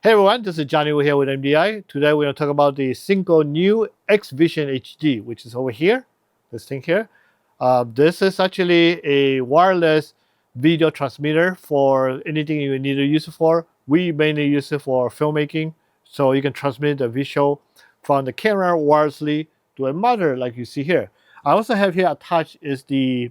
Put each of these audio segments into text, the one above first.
Hey everyone, this is Johnny here with MDI. Today we're going to talk about the Synco new X Vision HD, which is over here, this thing here. This is actually a wireless video transmitter for anything you need to use it for. We mainly use it for filmmaking, so you can transmit the visual from the camera wirelessly to a monitor like you see here. I also have here attached is the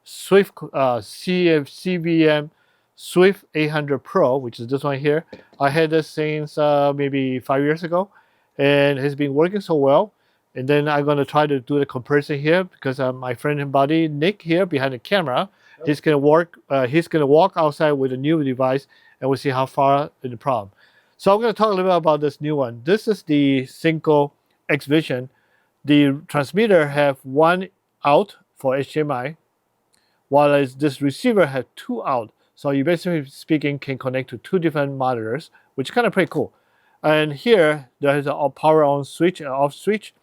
Swift CVM Swift 800 Pro, which is this one here. I had this since maybe 5 years ago, and it's been working so well. And then I'm going to try to do the comparison here because my friend and buddy Nick here behind the camera, he's going to work. He's going to walk outside with a new device, and we'll see how far in the problem. So I'm going to talk a little bit about this new one. This is the Synco X Vision. The transmitter have one out for HDMI, while this receiver has two out. So you basically speaking can connect to two different monitors, which is kind of pretty cool. And here there is a power on switch and off switch.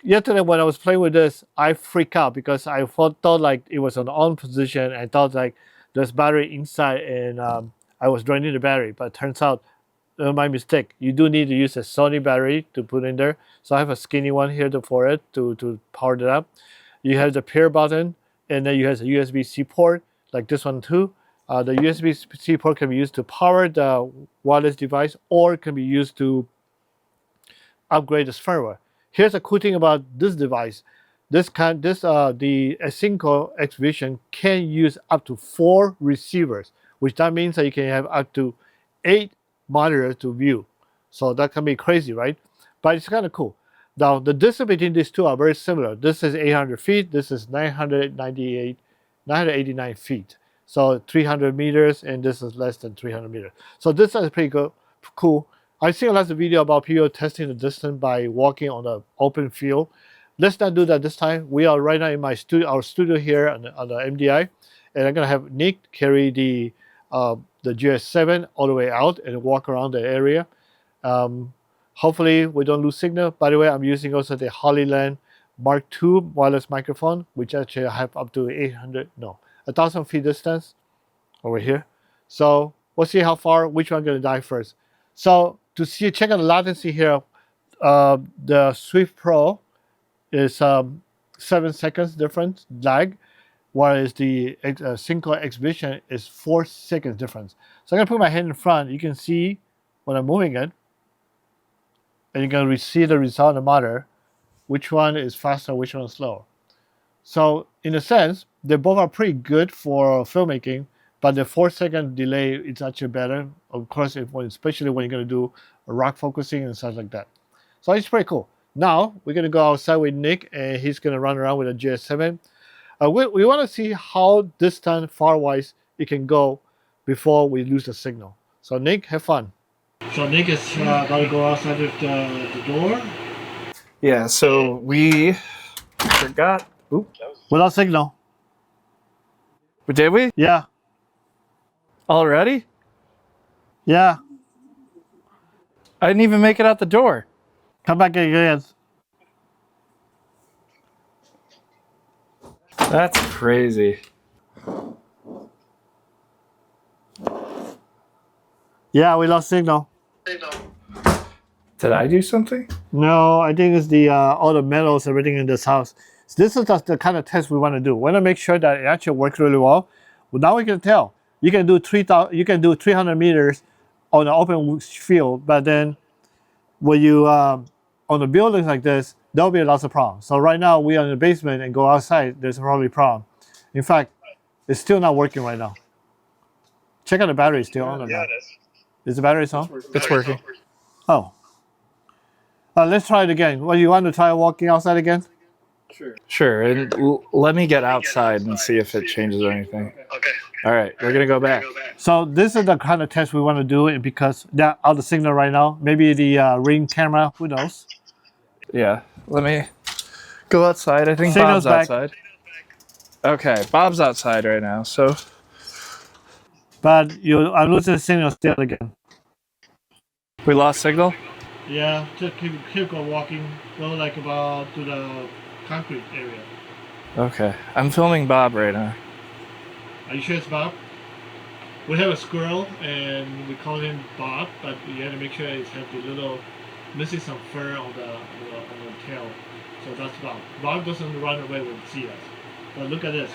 Yesterday when I was playing with this, I freaked out because I thought like it was on on position. I thought like there's battery inside, and I was draining the battery. But it turns out my mistake. You do need to use a Sony battery to put in there. So I have a skinny one here for it to power it up. You have the pair button, and then you have a USB-C port like this one too. The USB-C port can be used to power the wireless device, or it can be used to upgrade the firmware. Here's the cool thing about this device. The Synco X Vision can use up to 4 receivers, which that means that you can have up to 8 monitors to view. So that can be crazy, right? But it's kind of cool. Now the distance between these two are very similar. This is 800 feet. This is 989 feet. So 300 meters, and this is less than 300 meters. So this is pretty cool. I've seen lots of video about people testing the distance by walking on an open field. Let's not do that this time. We are right now in our studio here on the MDI, and I'm gonna have Nick carry the GS7 all the way out and walk around the area. Hopefully we don't lose signal. By the way, I'm using also the Hollyland Mark II wireless microphone, which actually have up to 1,000 feet distance over here. So we'll see how far, which one I'm gonna dive first. So to check out the latency here, the Swift Pro is 7 seconds difference lag, whereas the Synco X Vision is 4 seconds difference. So I'm gonna put my hand in front. You can see when I'm moving it, and you're gonna see the result on the monitor, which one is faster, which one is slower. So in a sense, they both are pretty good for filmmaking, but the 4-second delay is actually better, of course, especially when you're going to do rock focusing and stuff like that. So it's pretty cool. Now we're going to go outside with Nick, and he's going to run around with a GS7. We want to see how distant, far-wise it can go before we lose the signal. So Nick, have fun. So Nick is about to go outside of the door. Yeah, so we forgot. Oops. Without signal. Did we? Yeah. Already? Yeah. I didn't even make it out the door. Come back again. That's crazy. Yeah, we lost signal. Did I do something? No, I think it's the all the metals, everything in this house. So this is just the kind of test we want to do. We want to make sure that it actually works really well. Well, now we can tell. You can do 300 meters on an open field, but then when you on the buildings like this, there'll be lots of problems. So right now we are in the basement and go outside. There's probably a problem. In fact, it's still not working right now. Check out the battery still on or not. Is the battery on? It's working. Oh. Let's try it again. Well, you want to try walking outside again? Sure, and let me get outside and see if it changes anything. Okay. All right, we're gonna go back. So this is the kind of test we want to do, and because they're out of signal right now, maybe the Ring camera, who knows? Yeah, let me go outside. I think Signal's Bob's back. outside. Okay, Bob's outside right now, so. But I'm losing signal still again. We lost signal? Yeah, just keep on walking, go like about to the concrete area. Okay, I'm filming Bob right now. Are you sure it's Bob? We have a squirrel, and we call him Bob, but you have to make sure it has the little missing some fur on the tail. So that's Bob. Bob doesn't run away when he sees us. But look at this.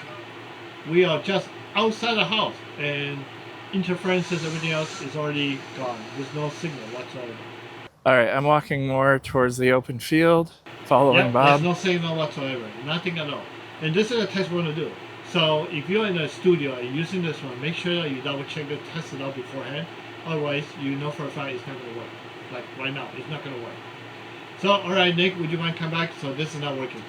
We are just outside the house, and interferences, everything else is already gone. There's no signal whatsoever. All right, I'm walking more towards the open field, following Yep, Bob. there's no signal whatsoever, nothing at all. And this is a test we're going to do. So if you're in a studio and using this one, make sure that you double check it, test it out beforehand. Otherwise, you know for a fact it's not going to work. Like right now, it's not going to work. So, all right, Nick, would you mind come back? So this is not working.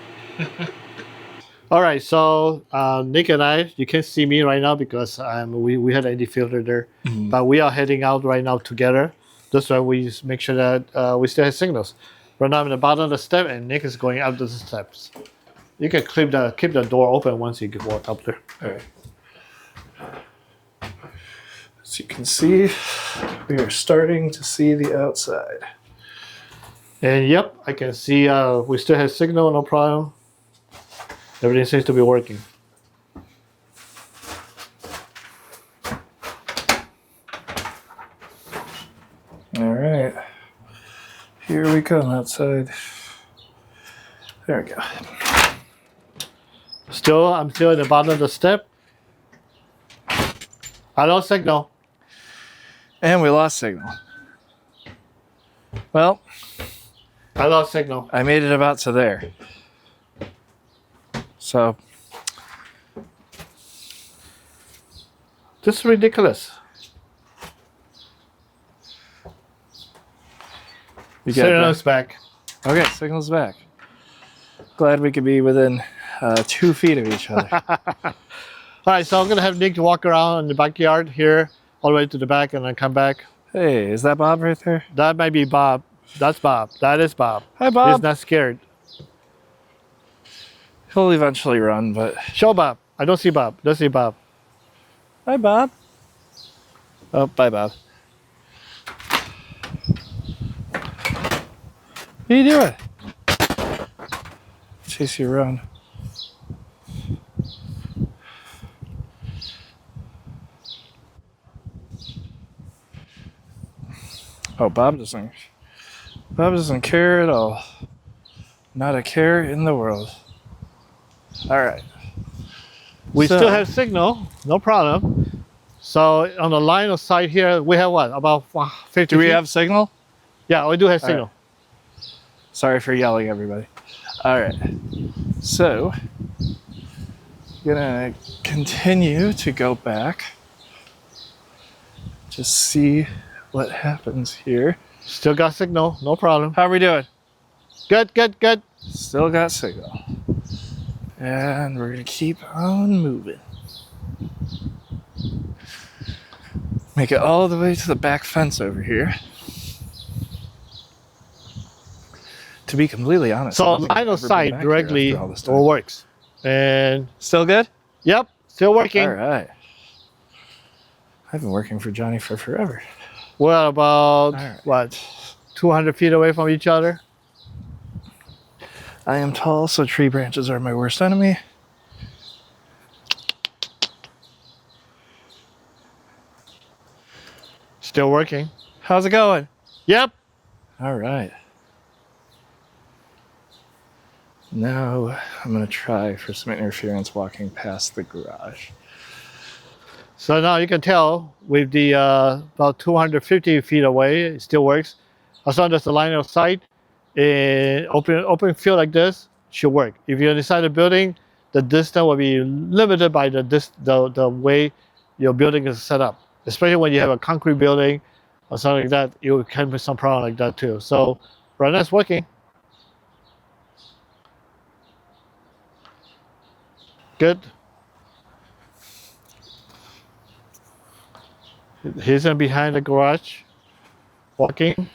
All right, so Nick and I, you can't see me right now because we had an ND filter there, but we are heading out right now together. This way we just make sure that we still have signals. Right now I'm at the bottom of the step, and Nick is going up the steps. You can keep the door open once you walk up there. All right. As you can see, we are starting to see the outside. And yep, I can see we still have signal, no problem. Everything seems to be working. All right. Here we come outside. There we go. I'm still at the bottom of the step. I lost signal. And we lost signal. Well, I lost signal. I made it about to there. So, this is ridiculous. you get Signal's back. Okay, signal's back. Glad we could be within 2 feet of each other. All right, so I'm gonna have Nick walk around in the backyard here, all the way to the back, and then come back. Hey, is that Bob right there? That might be Bob. That's Bob. That is Bob. Hi, Bob. He's not scared. He'll eventually run, but... Show Bob. I don't see Bob. Don't see Bob. Hi, Bob. Oh, bye, Bob. What are you doing? Chase you around. Oh, Bob doesn't care at all. Not a care in the world. All right. We So- still have signal. No problem. So on the line of sight here, we have what? About 50 Do we feet? have signal? Yeah, we do have All signal. Sorry for yelling, everybody. All right. So, gonna continue to go back. Just see what happens here. Still got signal. No problem. How are we doing? Good, good, good. Still got signal. And we're gonna keep on moving. Make it all the way to the back fence over here. To be completely honest, I So don't think line I've of ever been sight back here directly after all this time. all works. And Still good? yep, still working. All right. I've been working for Johnny for forever. We're about, right. what, 200 feet away from each other? I am tall, so tree branches are my worst enemy. Still working. How's it going? Yep. All right. Now I'm going to try for some interference walking past the garage. So now you can tell with the about 250 feet away, it still works. As long as the line of sight in open field like this should work. If you're inside the building, the distance will be limited by the way your building is set up. Especially when you have a concrete building or something like that, you can be some problem like that too. So right now it's working. Good. He's in behind the garage, walking.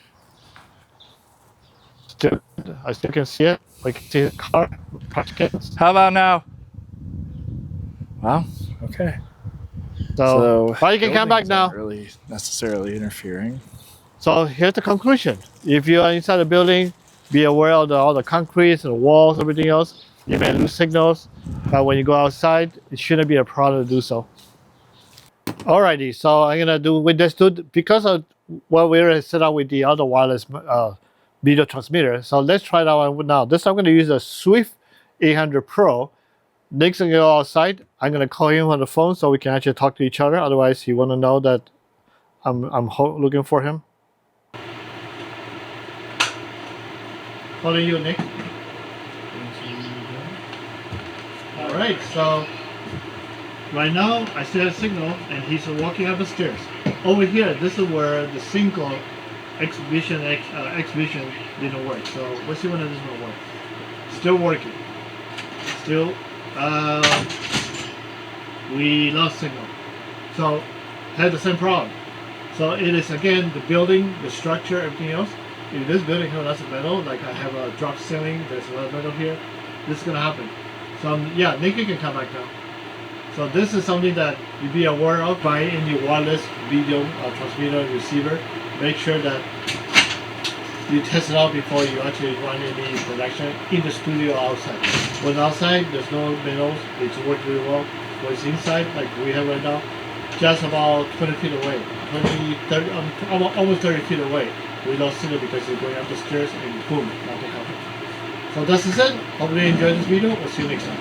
I still can see it. I can see the car, cans. How about now? Well, okay. So well, you can come back buildings now. aren't really necessarily interfering. So here's the conclusion. If you are inside the building, be aware of all the concrete and the walls, everything else. You may lose signals, but when you go outside, it shouldn't be a problem to do so. Alrighty, so I'm gonna do with this too because of what we're set up with the other wireless video transmitter. So let's try that one now. This I'm gonna use a Swift 800 Pro. Nick's gonna go outside. I'm gonna call him on the phone so we can actually talk to each other. Otherwise, he wanna know that I'm looking for him. Calling you, Nick. All right, so right now I still have signal, and he's walking up the stairs. Over here, this is where the Synco X Vision X Vision didn't work. So let's see when this one works. Still working. Still, we lost signal. So had the same problem. So it is again the building, the structure, everything else. If this building has lots of metal, like I have a drop ceiling, there's a lot of metal here, this is gonna happen. So yeah, Nick can come back now. So this is something that you be aware of by any wireless video transmitter and receiver. Make sure that you test it out before you actually run any production in the studio outside. When outside, there's no metals, it's working really well. When it's inside, like we have right now, just about 20 feet away, 30, almost 30 feet away, we lost signal because it's going up the stairs and boom, nothing happened. So that's it. Hopefully you enjoyed this video. We'll see you next time.